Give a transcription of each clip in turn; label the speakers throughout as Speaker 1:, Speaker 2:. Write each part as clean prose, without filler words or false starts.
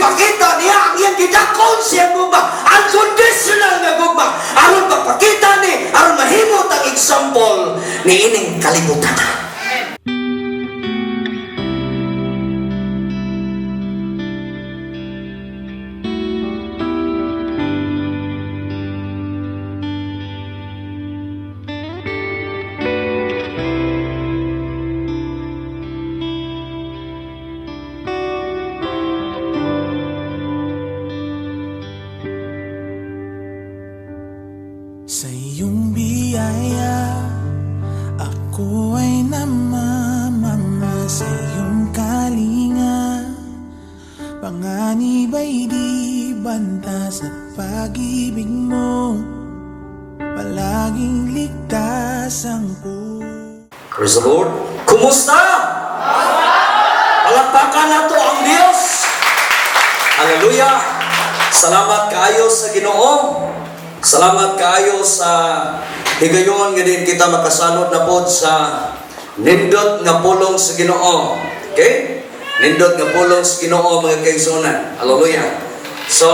Speaker 1: ipakita niya ang iyang gidakon siyang gugma, unconditional nga gugma, aron magpakita ni, aron mahimot ang example ni ining kalibutan.
Speaker 2: Sa iyong biyaya, ako ay namamama. Sa iyong kalinga, panganib ay di banta. Sa pag-ibig mo, palaging ligtas ang puso.
Speaker 1: Praise the Lord. Kumusta? Palakpakan nato ang Dios. Hallelujah. Salamat kaayo sa Ginoo. Salamat kaayo sa higayon nga din kita makasalod na pod sa nindot nga pulong sa Ginoo. Okay? Nindot nga pulong sa Ginoo mga kaigsunan. Hallelujah. So,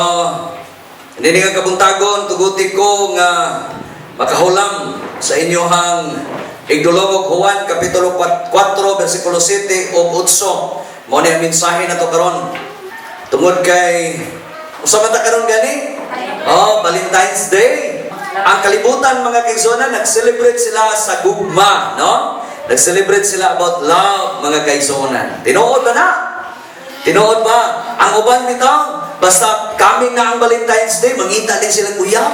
Speaker 1: hindi nga kabuntagon tuguti ko nga makahulam sa inyohang igdulog Juan kapitulo 4 bersikulo 7 o 8. Mo ni ang mensahe na to karon. Tungod kay usa ta karon gani? Oh, Valentine's Day. Ang kalibutan mga kaigsunan, nag-celebrate sila sa gugma, no? Nag-celebrate sila about love mga kaigsunan. Tinuod ba na? Tinuod ba? Ang uban nito, basta coming na ang Valentine's Day, mangita din silang uyab.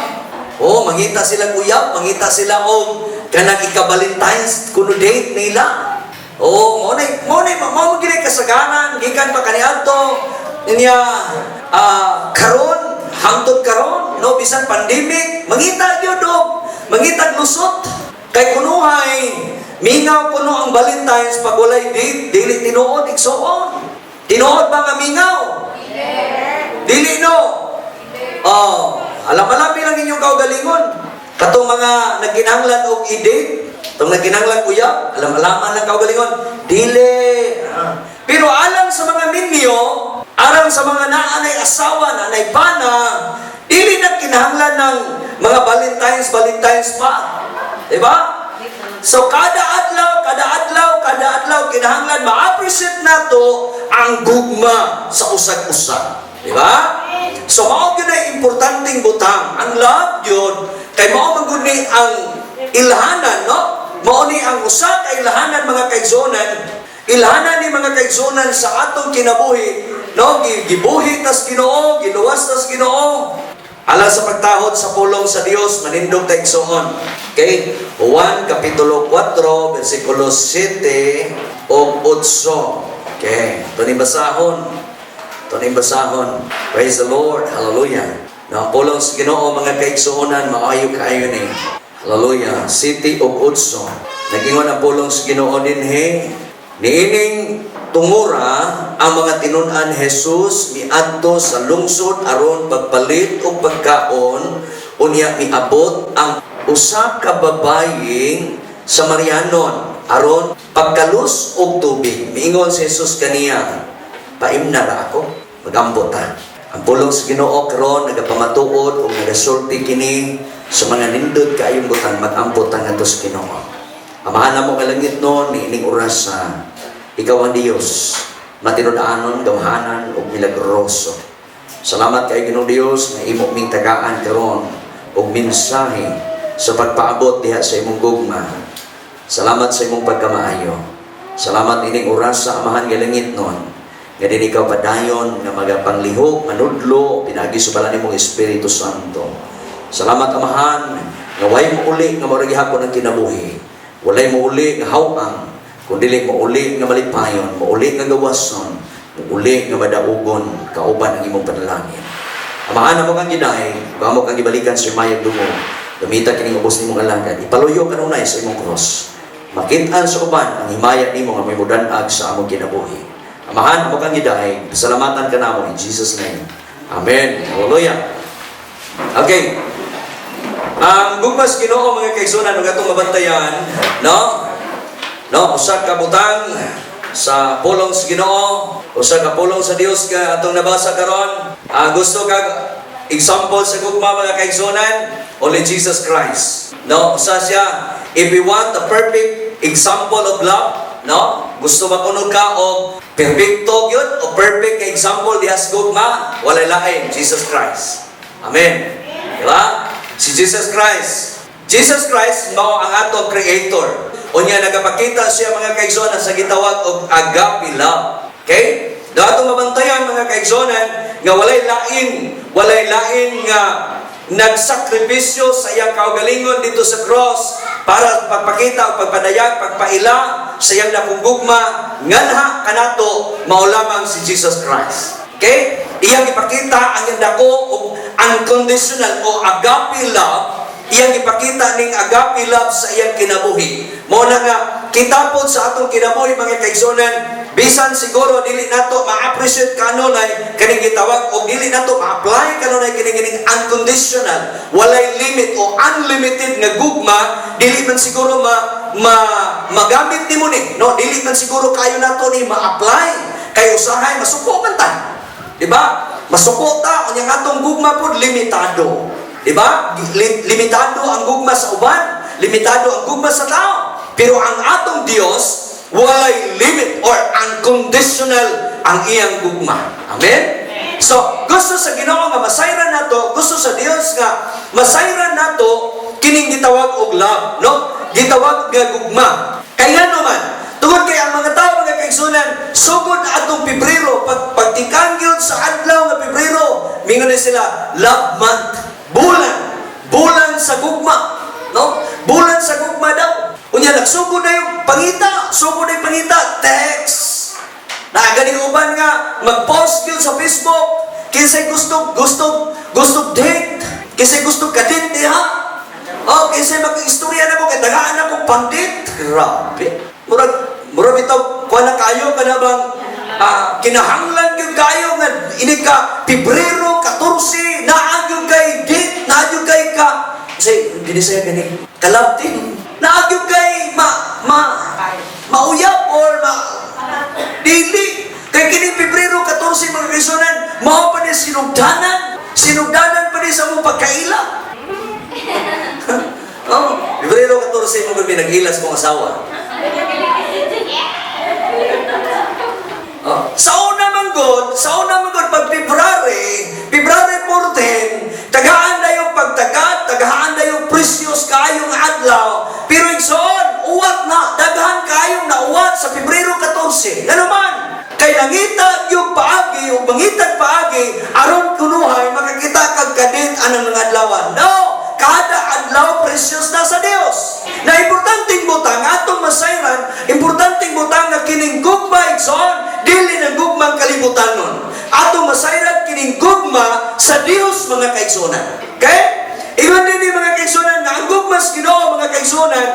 Speaker 1: Oh, mangita silang uyab, mangita sila og kanang ika-Valentine's kuno date nila. Oh, mo gid kasaganan gikan pa kaniadto niya karon hangtod karon no bisan pandemic mangita gyud og mangita lusot kay kunuhay mingaw kuno ang Valentine's pag walay date dili tinuod igsuon. Tinuod ba nga mingaw? Dili no. Oh, alam-alam lang inyong kaugalingon. Katong mga nagkinahanglan og i-date, tong nagkinahanglan uyab, alam-alaman lang kaugalingon. Dili. Pero alang sa mga minyo, alang sa mga naanay asawa, naanay bana, dili na kinahanglan ng mga Valentine's pa. Diba? So kada adlaw kinahanglan ma-appreciate nato ang gugma sa usag-usag. Diba? So mao gyud ay importanteng butang. Ang love gyud kay mao man gyud ni ang ilhanan, no? Mao ni ang usa ka ilhanan mga kaigsunan. Ilhanan ni mga kaigsunan sa atong kinabuhi, no? Gibuhi tas Ginoo, giluwas tas Ginoo. Alang sa pagtahod sa pulong sa Dios, manindog ta igsuon. Okay? Juan kapitulo 4 bersikulo 7 o 8. Okay, ito ni basahon. Praise the Lord. Hallelujah. Na pulong sa Ginoo mga kaigsuonan, maayo kaayo ni. Hallelujah. City of Utso. Nagingon ang pulong sa Ginoo dinhi. Niining tungura ang mga tinun-an Jesus miadto sa lungsod aron pagpalit og pagkaon unya miabot ang usa ka babayeng Samarianon aron pagkalus og tubig. Miingon si Jesus kaniya, paimna ra ako, magambot ta. Ang pulong sa Ginoo karon nagapamatuod og nagasulti kini sa mga nindot kaayong butang mag-ambot ta ngadto sa Ginoo. Amahan mo kalangit no niining oras sa ikaw ang Dios, matinud-anon, gamhanan ug milagroso. Salamat kay Ginoo Dios na imo ming tagaan karon og mensahe sa pagpaabot diha sa imong gugma. Salamat sa imong pagkamaayo. Salamat ining oras sa amahan nga langit nun. Nga din ikaw padayon nga magapanglihok, manudlo, pinagi subalan nimong Espiritu Santo. Salamat amahan nga way mo uli nga murag gihapon ang kinabuhi. Walay mo uli nga hawang, kundi mo uli nga malipayon, mo uli nga gawason, mo uli nga madaugon, kauban ang imong panalangin. Amahan mo kang giday, mo kang gibalikan sa mayag dumo. Gamita kining ubos nimong alangkad. Ipaluyo kanunay sa imong cross. Makitaan sa uban ang himaya nimo nga may mudanag sa among kinabuhi. Amahan mo kang giday, pasalamatan ka namo in Jesus name. Amen. Hallelujah. Okay. Ang gugmas Ginoo mga kaigsunan ug atong mabantayan, no? No, usa ka butang sa pulong sa Ginoo o sa kapulong sa Dios ka atong nabasa karon. Gusto kag example sa gugma mga kaigsunan, only Jesus Christ. No, sa siya, if we want a perfect example of love, no? Gusto ba kuno ka og perfecto gyud o perfect nga example dihas gugma, walay lain Jesus Christ. Amen. Di ba? Si Jesus Christ. Jesus Christ mao ang atong creator. Unya nagapakita siya mga kaigsunan sa gitawag og agape love. Okay? Dato mabantayan mga kaigsunan nga walay lain nga nagsakripisyo sa iyang kaugalingon dito sa cross para pagpakita o pagpadayag, pagpaila sa iyang nakugugma nganha kanato mao lamang si Jesus Christ. Okay? Iyang ipakita ang iyang dako og unconditional o agape love. Iyang ipakita ning agape love sa iyang kinabuhi. Mao na nga kitapod sa atong kinabuhi mga kaigsunan, bisan siguro dili nato ma-appreciate kanunay kaning gitawag o dili nato ma-apply kanunay kining unconditional, walay limit o unlimited nga gugma, dili man siguro magamit nimo ni, no? Dili man siguro kayo nato ni ma-apply kay usahay masuko man ta. Di ba? Masuko ta unyang atong gugma pod limitado. Diba? Limitado ang gugma sa uban, limitado ang gugma sa tao. Pero ang atong Dios, walay limit or unconditional ang iyang gugma. Amen? So, gusto sa Ginoo nga masayran nato, gusto sa Dios nga masayran nato kining gitawag og love, no? Gitawag nga gugma. Kaya naman, tungod kay ang mga tao mga kaigsunan, sugod atong Pebrero, pagtikangyod sa adlaw nga Pebrero, mingon na sila love month. Bulan sa gugma, no? Bulan sa gugma daw. Unya nagsugod na yung pangita, text. Na ganing uban nga mag-post gyud sa Facebook, kinsay gusto date, kinsay gusto kadit diha. Oh, kinsay mag-istorya na ko kay dagaan ako pandit. Grabe. Murag bitaw kuha na kayo kana bang kinahanglan gyud kayo nga ini ka Pebrero 14 naagyo kay date, naagyo kay ka say dili saya gani kalabtin, naagyo kay mauyab or dili kay kini Pebrero 14 mga kaigsunan mao pa ni sinugdanan pa ni sa mong pagkaila. Oh, Pebrero 14 mo gud nag-ilas mong asawa. Sa una man god pag February 14, tagaan na yung pagtagat, tagaan na yung precious kayong adlaw. Pero igsoon, uwat na, daghan kayong nauwat sa Pebrero 14. Nga naman, kay nangita yung paagi, o mangitag paagi, aron kunuhay, makakita kag kadit anang mga adlawan. No! Kada adlaw precious na sa Dios. Na importanteng butang atong masayran, importanteng butang na kining gugma igsoon, dili ng gugmang kalibutan nun. Atong masayran kining gugma sa Dios mga kaigsunan. Okay? Ingon din mga kaigsunan na ang gugma sa Ginoo mga kaigsunan,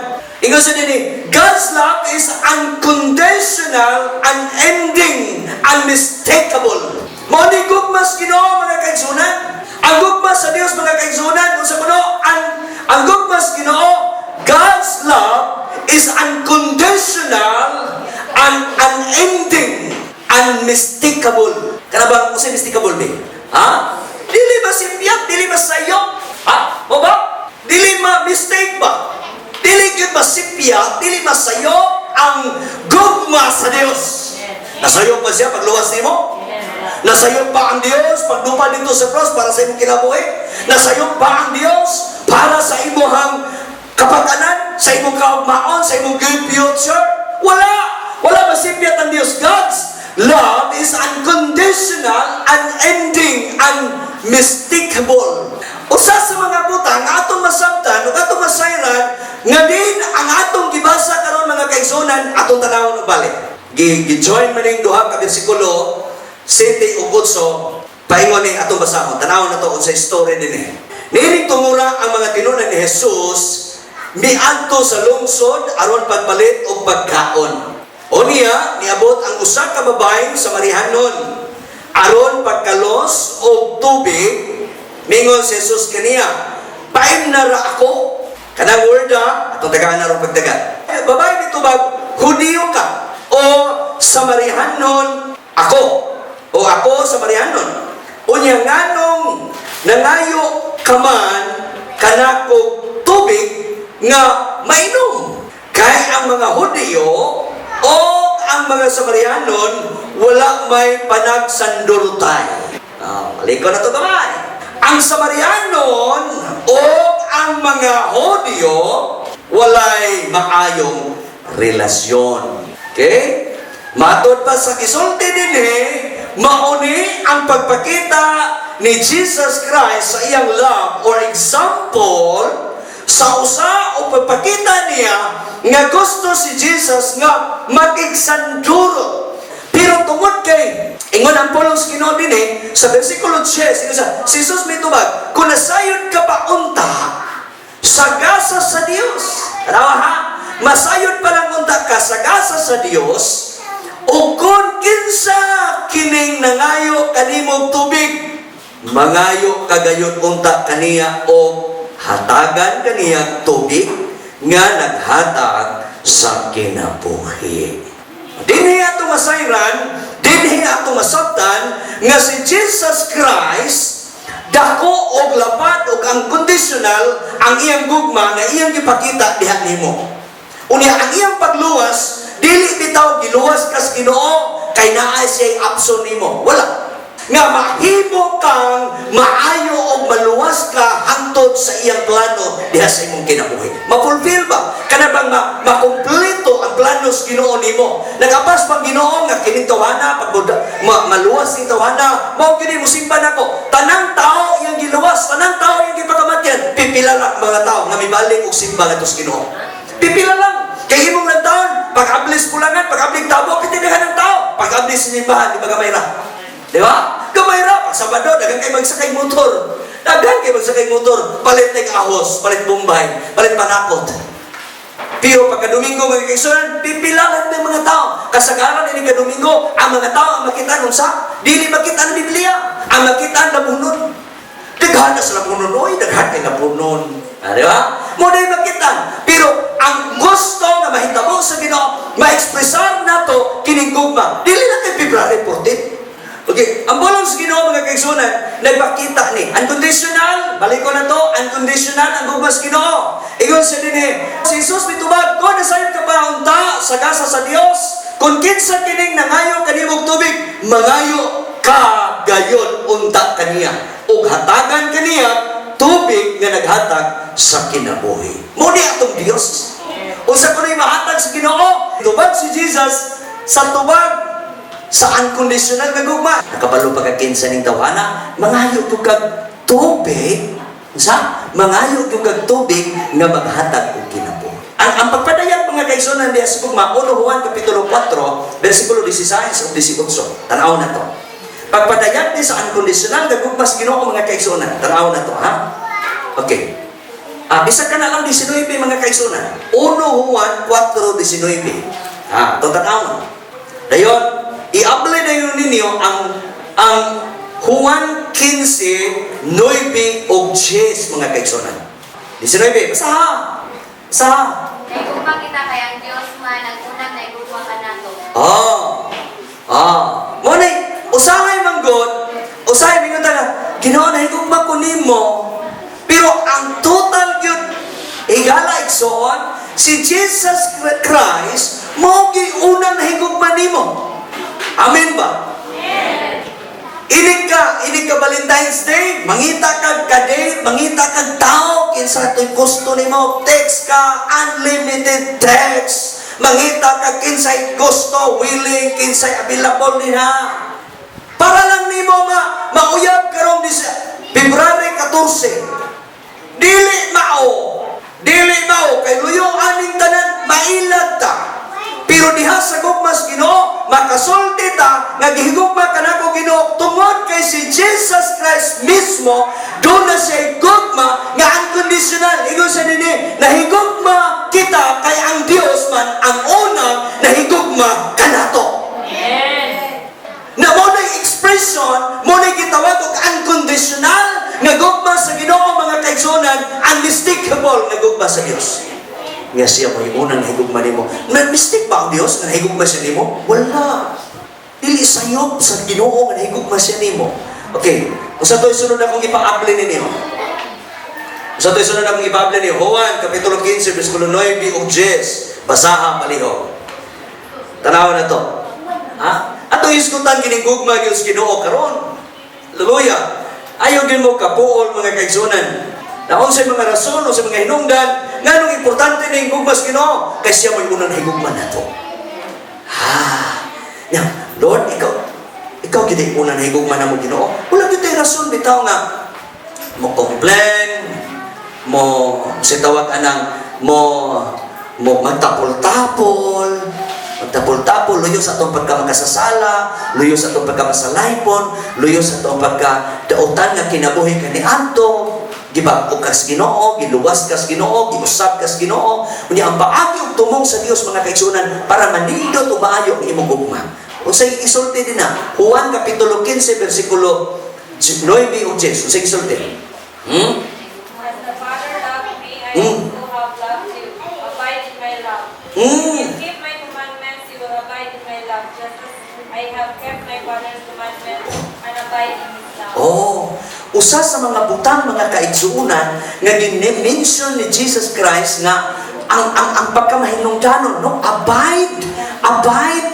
Speaker 1: ingon sa din God's love is unconditional, unending, unmistakable. Mao ni gugma sa Ginoo mga kaigsunan. Ang gugma sa Dios mga kaigsunan, kung sa kuno, ang gugma sa Ginoo, God's love is unconditional and unending, unmistakable. Kanabang usay mistakable ba? Ha? Dili ba simpiyak? Dili ba sayo? Ha? O ba? Dili ma mistake ba? Dili gyud ba simpiyak? Dili ma sayo ang gugma sa Dios? Nasayo pa siya pagluwas nimo? Nasayop pa ang Dios pagdupa dito sa cross para sa imong kinabuhi? Nasayop pa ang Dios para sa imong kapakanan, sa imong kaugmaon, sa imong good future? Wala masimpyat ang Dios. God's love is unconditional, unending, unmistakable. Usa sa mga butang nga atong masabtan ug atong masayran nga din ang atong gibasa karon mga kaigsunan atong tanawon og balik. Gi-join man ning duha ka bersikulo 7 ug 8 paingon ni atong basahon. Tanawon nato unsa story dinhi. Niining tungura ang mga tinunan ni Jesus miadto sa lungsod aron pagpalit og pagkaon. O niya niabot ang usa ka babaeng Samarihanon aron pagkalos og tubig. Mingon si Jesus kaniya, "Paim na ra ako." Kanang word atong tagaan na ron pagdagat. Babae nitubag, Hudiyo ka o Samarihanon ako, o ako Samarihanon. Unya nganong nangayo kaman kanakog tubig nga mainom. Kay ang mga Hudyo o ang mga Samarihanon wala may panagsandurutay. Maliko na ito kamay. Ang Samarihanon o ang mga Hudyo walay maayong relasyon. Okay? Matod pa sa kisulti din mauni ang pagpakita ni Jesus Christ sa iyang love or example sa usa o pagpakita niya nga gusto si Jesus nga makigsanduro. Pero tungod kay ingon ang Pulong sa Ginoo din sa versikulo 10, si Jesus may tubag, kung nasayod ka pa unta, sagasa sa Dios. Tanawa ha? Masayod pa lang unta ka, sagasa sa Dios, o kung kinsa kining nangayo kanimong tubig, mangayo kagayot unta kaniya o hatagan kaniya tubig nga naghatag sa kinabuhi. Dinhi ato masayran, dinhi ato masabtan nga si Jesus Christ dako og lapat og unconditional ang iyang gugma nga iyang gipakita diha nimo. Unya ang iyang pagluwas dili bitaw giluwas kas Ginoo kay naa siya abso nimo. Wala. Nga mahimo kang maayo og maluwas ka hangtod sa iyang plano diha sa imong kinabuhi. Ma-fulfill ba? Kana bang makumpleto ang plano sa Ginoo nimo? Nagapas pang Ginoo nga kining tawhana pag maluwas ni tawhana, mao kini mo simban ako. Tanang tao iyang giluwas, tanang tao iyang gipakamatyan. Pipila lang mga tao nga mibalik og simba ngadto sa Ginoo. Pipila lang. Kay imong lang taon, pag-ablis pulangan, pag-abling tabo, pitinahan ng tao. Pag-ablis sinimbahan, di ba gamayra? Di ba? Gamayra, pag Sabado, dagang kayo magsakay motor. Dagang kayo magsakay motor. Palit ng ahos, palit Bombay, palit panakot. Pero pagka-Domingo, mga kaisunan, pipilangan ng mga tao. Kasagaran ini ka-Domingo, ang mga tao ang makita nun sa, dili makita ng Biblia. Ang makita ang labunon. Daghan na sa labunon, oy, daghan kay labunon. Di ba? Muna yung makita. Pero ang gusto na mahitabo sa Ginoo, ma-expressar na to kining gugma. Dili na kay February 14. Okay, ang Pulong sa Ginoo mga kaigsunan, nagpakita ni unconditional, balik ko na to, unconditional ang gugma sa Ginoo. Igon sa din si Jesus mitubag, kung nasayod ka pa unta sa gasa sa Dios, kung kinsa kining nangayo kanimong tubig, mangayo ka gayon unta kaniya, ug hatagan kaniya tubig nga naghatag sa kinabuhi. Muni atong Dios. Usa ko rin mahatag sa Ginoo. Tubag si Jesus sa tubag sa unconditional nga gugma. Nakabalo pa kag kinsa ning tawhana, mangayo gyud kag tubig. Sa mangayo gyud kag tubig nga maghatag og kinabuhi. Ang pagpadayag mga kaigsunan diha sa gugma, 1 Juan kapitulo 4, versikulo 16 ug 18. Tan-aw na to. Pagpadayag ni sa unconditional nga gugma sa Ginoo mga kaigsunan. Tan-aw na to, ha? Okay. Bisa ka na lang 19 mga kaigsunan. 1 Juan 4:19. Ito tan-aw. Dayon, i-apply na yun ninyo ang Juan 15:9 ug 10 mga kaigsunan. 19, basta ha? Basta ha?
Speaker 3: Naigugma kita kay ang Dios man nag-unang naigugma kanato.
Speaker 1: Muna, usahay manggod, usahay mingon na, Ginoo nahigugma ko nimo. Pero ang total yun, igala igsoon, si Jesus Christ, mo unang nahigugma nimo. Amen ba?
Speaker 3: Amen.
Speaker 1: Inig ka Valentine's Day, mangita kag ka-date, mangita kag tao, kinsa ito'y gusto nimo, text ka, unlimited text, mangita kag kinsay gusto, willing, kinsay available niya. Para lang nimo mauyab karong February 14. Dili mao, kay luyo aning tanan, mailad ta. Pero diha sa gugmas Ginoo, makasulti ta nga gihigugma kanako Ginoo tungod kay si Jesus Christ mismo, doon na siya gugma nga unconditional. Igon sa nini, nahigugma kita kay ang Dios man ang unang nahigugma kanato.
Speaker 3: Amen.
Speaker 1: Na mo na expression, mo na gitawag og unconditional nga gugma sa Ginoo mga kaigsunan, unmistakable nga gugma sa Dios. nga siya mo yung unang higugma nimo. May mistake ba ang Dios nga higugma siya nimo? Wala. Dili sayop sa Ginoo nga higugma siya nimo. Okay, usa to'y sunod akong ipa-apply ninyo. Usa to'y sunod akong ipa-apply ninyo. Juan kapitulo 15 bersikulo 9 ug 10. Basaha palihog. Tanaw na to. Ha? Ato iskutan kining gugma gyud sa Ginoo karon. Hallelujah. Ayaw din mo kapuol mga kaigsunan. Na unsay mga rason o sa mga hinungdan nganong importante ning gugma sa Ginoo kay siya may unang higugma nato. Now, Lord, ikaw gid unang higugma namo Ginoo. Wala gyud tay rason bitaw nga mo complain, mo sitawag anang mo magtapol-tapol, luyo sa atong pagkamakasasala, luyo sa atong pagkamasalaypon, luyo sa atong pagkadautan nga kinabuhi kaniadto, gibag-o kas Ginoo, giluwas kas Ginoo, giusab kas Ginoo. Unya ang paagi ug tumong sa Dios mga kaigsunan para manindot ug maayo ang imong gugma. Unsay isulti din na Juan kapitulo 15 bersikulo 9 ug 10. Unsay isulti?
Speaker 3: As the Father loved me, I also have loved you. Abide in my love. If you keep my commandments, you will abide in my love, just as I have kept my Father's commandments and abide in His love.
Speaker 1: Oh, usa sa mga butang mga kaigsuunan nga gin-mention ni Jesus Christ nga ang pagkamahinungdanon, no? Abide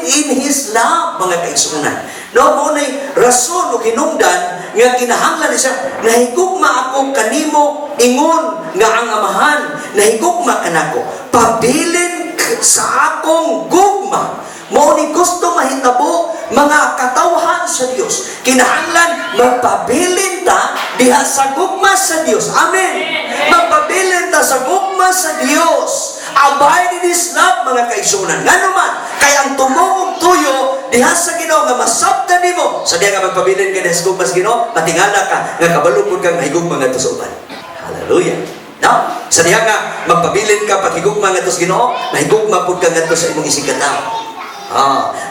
Speaker 1: in His love, mga kaigsuunan. No, mo nay rason o hinungdan nga kinahanglan ni siya, nahigugma ako kanimo ingon nga ang amahan, nahigugma kanako, pabilin sa akong gugma. Mao ni gusto mahitabo mga katawhan sa Dios. Kinahanglan magpabilin ta diha sa gugma sa Dios. Amen. Magpabilin ta sa gugma sa Dios. Abide in His love, mga kaigsunan. Ngano man kay ang tumong tuyo diha sa Ginoo nga masabtan nimo sa diha nga magpabilin ka diha sa gugma sa Ginoo, matingala ka nga kabalo pud kang mahigugma ngadto sa uban. Hallelujah. No? Sa diha nga magpabilin ka paghigugma ngadto sa Ginoo, mahigugma pud ka ngadto sa imong isigataw.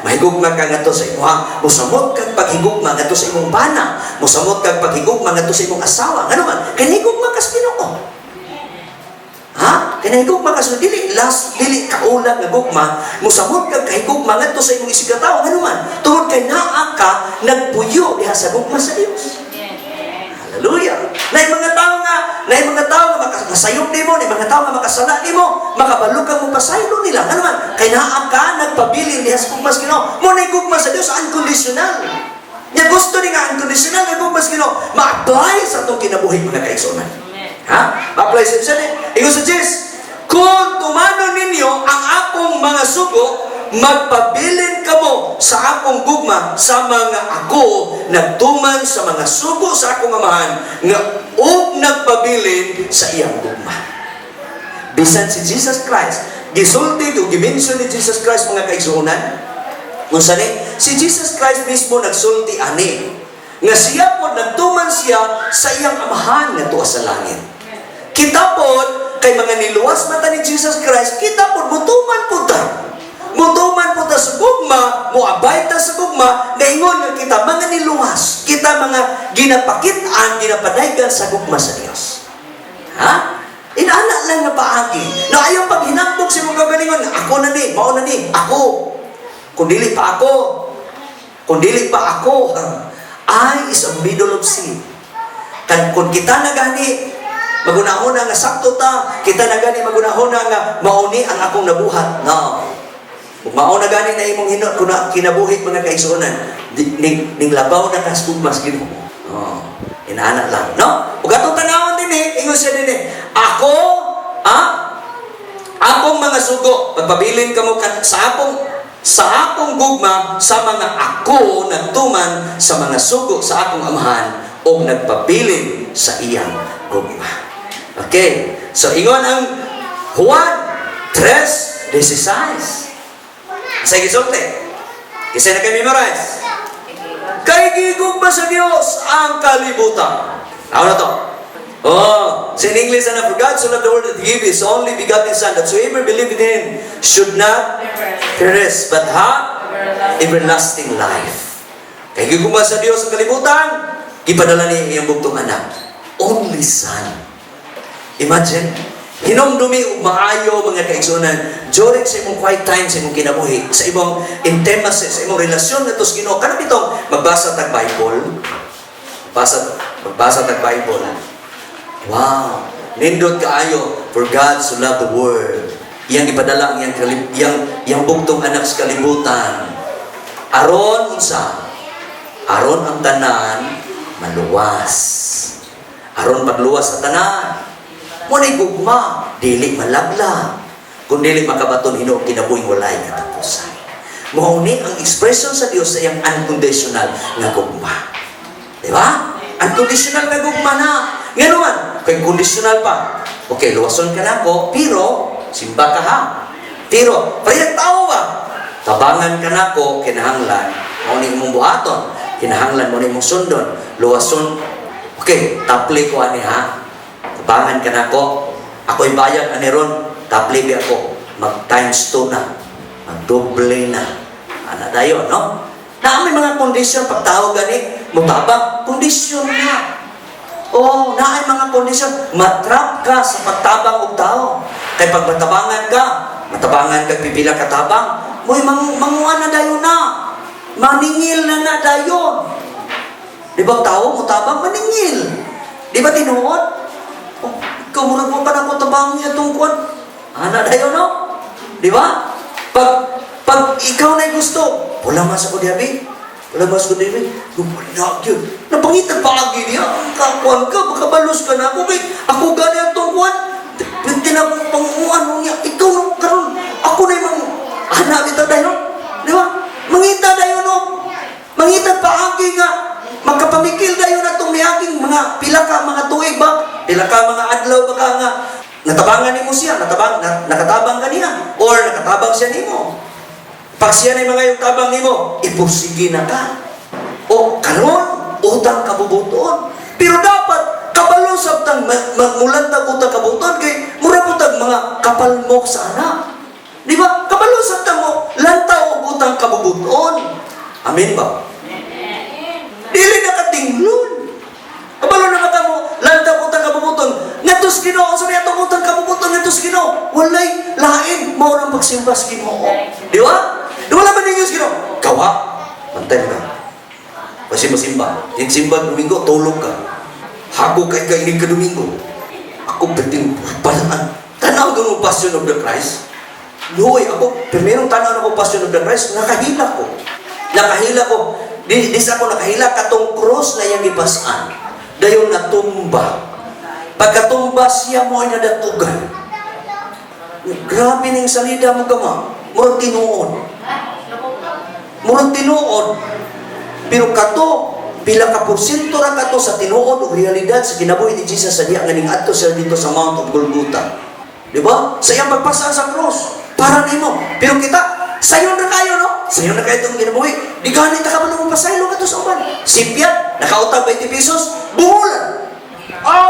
Speaker 1: Mahigugma ka ngadto sa imong musamot kag paghigugma ngadto sa imong bana, musamot kag paghigugma ngadto sa imong asawa. Ngano man kay higugma ka sa Ginoo. Kay higugma ka sa dili kaulag nga gugma, musamot kag kahigugma ngadto sa imong isigataw. Ngano man tungod kay naa ka nagpuyo diha sa gugma sa Dios. Hallelujah. Nay mga tao nga makasayop nimo, nay mga tao nga makasala nimo, makabalog kang mo pasaylo nila. Ano man? Kay naa ka nagpabilin diha sa gugma sa Ginoo. Mo nay gugma sa Dios unconditional. Nya gusto ni nga unconditional nga gugma sa Ginoo, ma-apply sa atong kinabuhi mga kaigsunan. Ma-apply sa Dios. Ingon sa Dios, kung tumanon ninyo ang akong mga sugo, magpabilin kamo sa akong gugma sa mga ako nagtuman sa mga sugo sa akong amahan nga og nagpabilin sa iyang gugma. Bisan si Jesus Christ gisulti o gimension ni Jesus Christ mga kaigsuonan unsa ni si Jesus Christ mismo nagsulti ani nga siya po nagtuman siya sa iyang amahan nga tuwa sa langit. Kita po kay mga niluwas mata ni Jesus Christ, kita po mutuman po ta. Mutuman po ta sa gugma, muabay ta sa gugma, naingon nga kita mga niluwas, kita mga ginapakitaan, ginapadaygan sa gugma sa Dios. Inaana lang nga paagi. Na ayaw pag hinambog si mga galingon, ako na ni, mao na ni, ako. Kung dili pa ako, I is a middle of sea. Kung kita na gani, magunahon nga sakto ta, kita na gani magunahon nga mauni ang akong nabuhat. No. Kung mao na gani na imong kinabuhi mga kaigsuonan, ning labaw na kas gugmas Ginoo. Inaana lang, no? Ug atong tanawon din ingon siya din akong mga sugo, pagpabilin kamo sa akong gugma sa mga ako nagtuman sa mga sugo sa akong amahan o nagpabilin sa iyang gugma. Okay, so ingon ang Juan 3:16. Sa gisulti. Kasi na kayo memorize. Kay gigugma sa Dios ang kalibutan. Ano na to? So in English, and for God so loved the world that He gave His only begotten Son, that whoever believe in Him should not perish, but have everlasting life. Kay gigugma sa Dios ang kalibutan, ipadala niya iyang bugtong anak. Only Son. Imagine, Hinumdumi ug maayo mga kaigsunan. During sa imong quiet time sa imong kinabuhi, sa imong intimacy, sa imong relasyon ngadto sa Ginoo, kana bitong magbasa tag Bible. Magbasa tag Bible. Wow, nindot kaayo, for God so loved the world. Iyang ipadala ang iyang bugtong anak sa kalibutan. Aron unsa? Aron ang tanan maluwas. Aron pagluwas sa tanan. Muna'y gugma, dili malagla. Kung dili makabaton Ginoo kinabuhing walay katapusan. Mauni ang expression sa Dios sa iyang unconditional nga gugma. Di ba? Unconditional nga gugma na. Nga naman, kay conditional pa. Okay, luwason ka na ako, pero simba ka ha. Pero, parang tao ba? Tabangan ka na ako, kinahanglan. Mauni mong buhaton. Kinahanglan mo ni mong sundon. Luwason. Okay, tapli ko ani ha. Tabangan ka na ako. Ako'y bayag ani ron. Tapli bi ako. Mag times 2 na. Mag-doble na. Ana dayon, no? Na may mga kondisyon pagtawag gani, mutabang kondisyon na. Oh, na ay mga kondisyon. Matrap ka sa pagtabang og tao. Kay pag matabangan ka pipila ka tabang, mo'y manguan na dayon na. Maningil na dayon. Di ba tao mutabang maningil? Di ba tinuod? Oh, ikaw murag mo pa na ko tabang niya tungkol. Ana dayon no? Di ba? Pag ikaw na gusto, wala mas ako diabi. Wala mas ako diabi. Lumala yun. Napangitag paagi niya. Kakuan ka, makabalos ka na ako. Ako gani ang tungkuan. Tinapang panguan niya. Ikaw nung karon. Ako na yung anak ito dayon. Di ba? Mangita dayon no? Mangita paagi nga. Magkapamikil dayon na itong niyaking mga pila ka mga tuig ba? Pila ka mga adlaw ba ka nga? Natabangan ni mo siya, nakatabang ka niya, or nakatabang siya ni mo. Pag siya na yung mga yung tabang ni mo, ipursige na ka. O karon, utang kabubuton. Pero dapat, kabalo sa utang, magmulantag utang kabubuton, kay mura po tag mga kapalmok sa anak. Di ba? Kabalo sa utang mo, lantaw o utang kabubuton. Amen ba? Dili nakatinglon. Kabalo na mata mo, lantaw utang kabubuton. Ngatos Ginoo, sa niya itong utang kabubuton, ngatos Ginoo. Walay, lain, maurang magsimba sa Ginoo. Di ba? Di wala ba ninyo sa Ginoo? Kawa, mantay ka. Kasi masimba. Yung simba Domingo, tulog ka. Hago kay kainig ka Domingo. Ako beting palaan. Tanaw ka mo Passion of the Christ. Luoy, ako, primerong tanaw na ko Passion of the Christ, nakahila ko. Nakahila ko. Di sa ako nakahila katong cross na yung ipasan. Dayon natumba. Pagkatumba siya mo ay nadatugan. Grabe ning salida mo kama. Murag tinuod. Murag tinuod. Pero kato, pila ka porsyento ra kato sa tinuod o realidad sa kinabuhi ni Jesus sa diya nga ning adto siya dito sa Mount of Golgotha. Di ba? Sa iyang pagpasa sa cross. Para nimo. Pero kita, sayon na kayo, no? Sayon na kayo itong kinabuhi. Di ganit ka ba nung pasaylo ka to sa uban? Sipyat, nakautang 20 pesos, buhulan.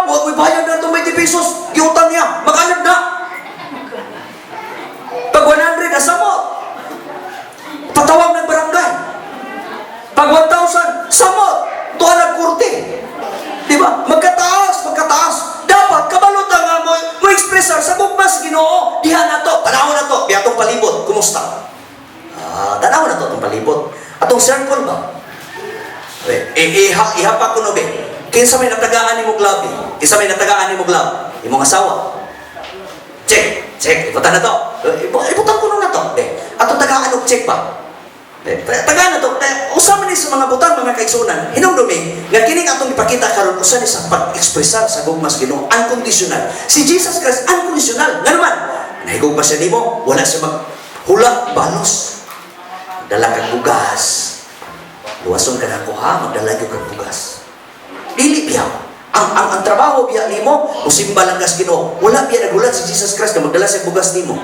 Speaker 1: Huwag may bayad na itong 20 pesos. Giutang niya, mag-alab na. Pag 100, asamot. Patawag ng barangay. Pag 1,000, samot. Tuwa nagkurti. Di ba? Magkataas. Dapat, kabalutan nga mo expressar sa bugmas Ginoo. Diha na to, tanaw na to. Biatong palibot, kumusta? Tanaw na to, itong palibot. Atong circle ba? Ihapak ko no, be. Kinsa may natagaan ni mo glabi? Kinsa may natagaan ni mo glab? Imong asawa. Check. Ibutan na to. Ibutan ko na to. Atong tagaan og check ba? Tagaan na to. Usama ni sa mga butang, mga kaigsunan. Hinumdumi, nga kining atong ipakita karon usa ni sa pag-expressar sa gugmas Ginoo, unconditional. Si Jesus Christ, unconditional. Nga naman, nahigog ba siya nimo? Wala siya maghulak, balos. Dala kang bugas. Luwason ka na ko ha, magdala kang bugas. Dili biyaw. Ang trabaho biya nimo, musimba lang kas Ginoo. Wala biya nagulat si Jesus Christ na magdala siya bugas nimo.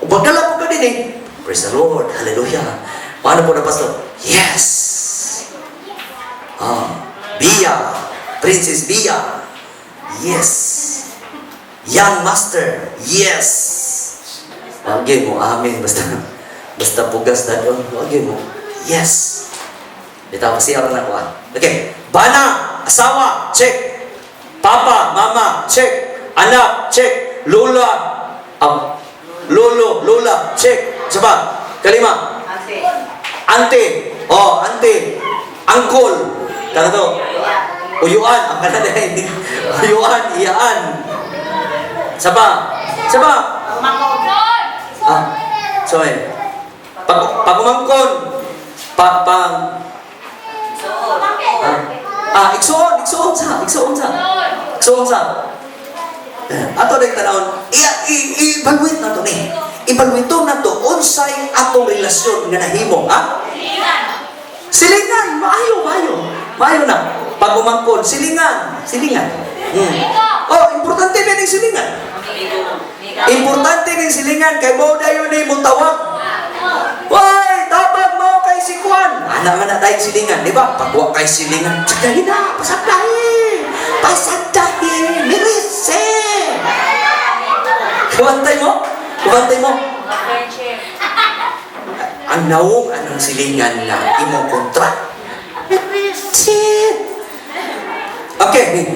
Speaker 1: Magdala po ka din eh. Praise the Lord. Hallelujah. Paano po na pastor? Yes. Bia. Princess Bia. Yes. Young master. Yes. Wagi mo. Amen. Basta pugas na doon. Wagi mo. Yes. Dito ako siya na ko. Okay. Bana. Asawa. Check. Papa. Mama. Check. Anak, check. Lola. Lolo, lola, check. Saba. Kalima. Ante. Oh, ante. Uncle. Kanato. Uyuan. Ang kanada. Uyuan, iyaan. Saba. Sorry. Pagumangkon. Igsoon sa. Ato na yung tanawon, i-evaluate na to ni. Evaluate na to, unsay atong relasyon nga nahimo, ha? Silingan, maayo na. Pagumangkon, silingan. Oh, importante na yung silingan. Importante ng silingan, kay mo dayon ni mo tawag. Hoy, tabag mo kay si Juan. Ana nga na tayong silingan, di ba? Pagwa kay silingan, tsagahin na, pasagdahin, mirise. Kuwantay mo? Ang naong anong silingan na imong kontra. Okay.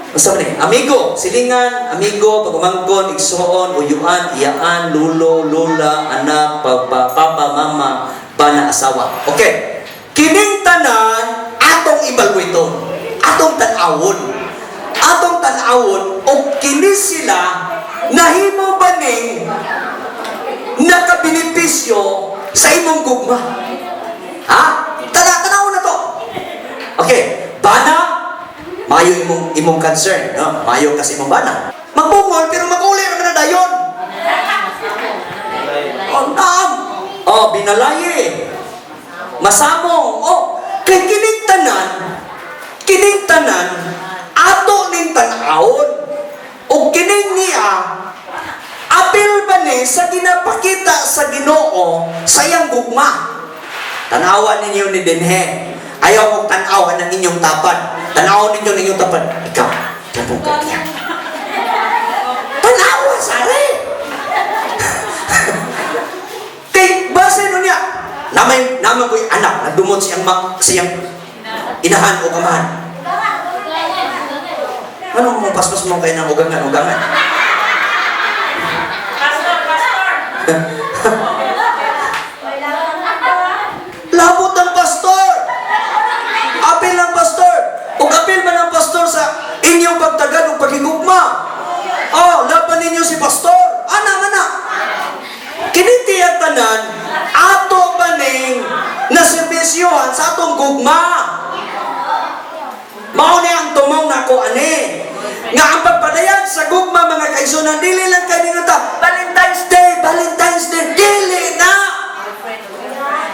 Speaker 1: Basta ni, amigo, silingan, pagumangkon, igsoon, uyuan, iyaan, lulo, lola, anak, papa, mama, bana, asawa. Okay. Kining tanan, atong evaluaton, atong tanawon, o kini sila, nahimo ba ning nakabinipisyo sa imong gugma? Ha? Tanawon na to. Okay. Bana, mayo imong concern, no? Mayo kasi imong bana. Magbungol pero maguli ra na dayon. Naam. Binalaye. Masamong. Kay kining tanan ato ning tan-awon. O kining niya apil ba ni sa ginapakita sa Ginoo sa iyang gugma. Tanawan ninyo ni dinhe. Ayaw mong tanawan ng inyong tapad. Tanawan ninyo ng inyong tapad. Ikaw, tabugan niya. Tanawa, sari! Kay, base nun niya. Naman ko'y anak, nagdumot siyang inahan o kamahan. Ano mong paspas mo kayo ng ugangan? Labot ng pastor! Apil ng pastor! Kung apil man ng pastor sa inyong pagtagad o paghigugma. Laban ninyo si pastor. Ana. Kinitiyag tanan, ato ba ning naservisyohan sa atong gugma? Mao ni ang tumaw na ko, ani. Nga ang pagpadayag sa gugma, mga kaigsunan, dili lang kayo ningunta, Valentine's Day, dili na!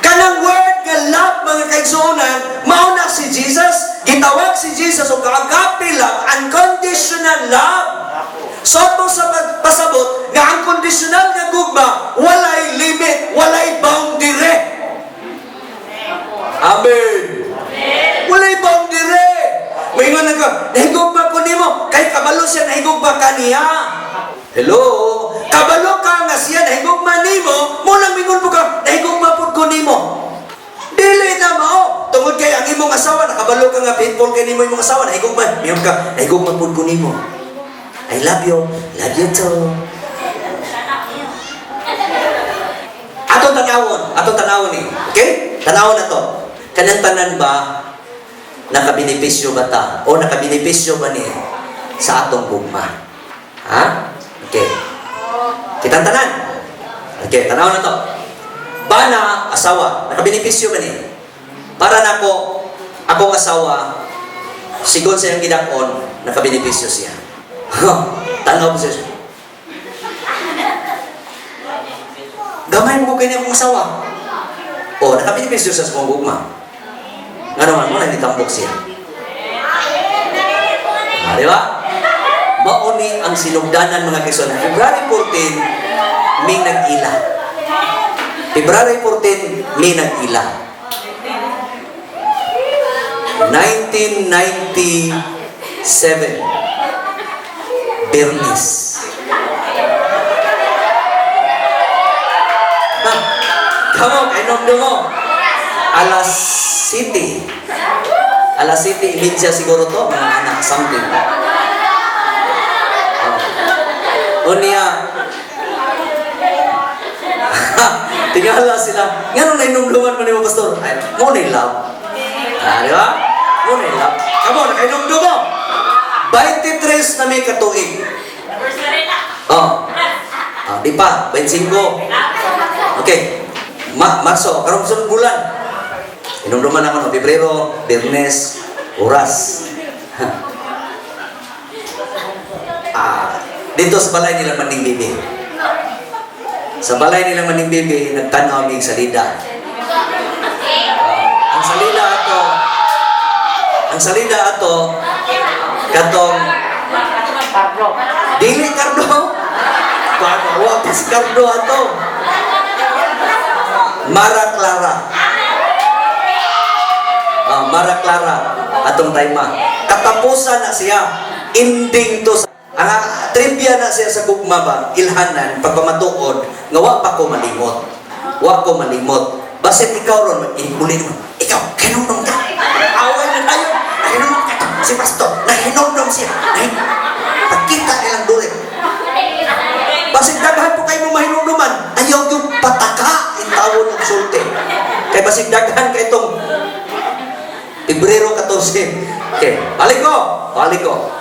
Speaker 1: Kanang word nga love, mga kaigsunan, mao na si Jesus, gitawag si Jesus o kaagapi love, unconditional love. So ito sa pasabot, nga unconditional nga gugma, walay limit, walay boundary. Amen. Walay boundary. May nga nahigugma ko nimo, kay kabalo siya nahigugma ka niya. Hello? Kabalo ka nga siya nahigugma nimo, mo lang mingon po ka, nahigugma po ko nimo. Dili na mao. Tungod kay ang imong asawa, nakabalo ka nga faithful kay nimo imong asawa, nahigugma. Mingon ka, nahigugma po ko nimo. I love you too. Ato tanawon ni. Okay? Tanawon na to. Kanang tanan ba nakabinipisyo ba ta? O nakabinipisyo ba ni sa atong gugma? Ha? Okay. Kitang tanan. Okay, tanawon na to. Bana, asawa, nakabinipisyo ba ni? Para nako, akong asawa, sigon sa iyang gidakon, nakabinipisyo siya. Tanaw po siya. Gamay mo kayo niya akong asawa. Nakabinipisyo siya sa kong gugma. Nga naman mo, nagtitambok siya. Di ba? Mauni ang sinugdanan, mga kaigsunan. February 14, may nag-ila. February 14, may nag-ila. 1997, Bernis. Kamu, kainom mo. Alas City. Alas 7:30 siguro to, mga anak, something. Unya, tingala sila. Nga nung nainumduman mo ni mo, Pastor? Ay, mo na love. Di ba? Mo na love. Come on, nainumdum mo. 23 na may katuig. Di pa, 25. Okay. Marso, karong sunod bulan. Inumduman ako no, Pebrero, Biyernes, Oras. Dito sa balay nila Maning Bibi. Sa balay nila Maning Bibi, nagtanaw ng salida. Ang salida ato, katong dili kardo. Wa pa si kardo ato. Mara Clara. Mara Clara atong tayma. Katapusan na siya. Ending to sa ang trivia na siya sa gugma ba, ilhanan, pagpamatuod, nga wa pa ko malimot. Wa ko malimot. Basit ikaw ron, inulit mo. Ikaw, kinunong ka. Away na tayo. Nahinunong ka. Si Pastor, nahinunong siya. Pagkita nilang dulit. Basit daghan po kayo mo mahinunungan. Ayaw yung pataka, intawon ng sulti. Kaya basit daghan kayo itong Pebrero 14. Okay, balik ko.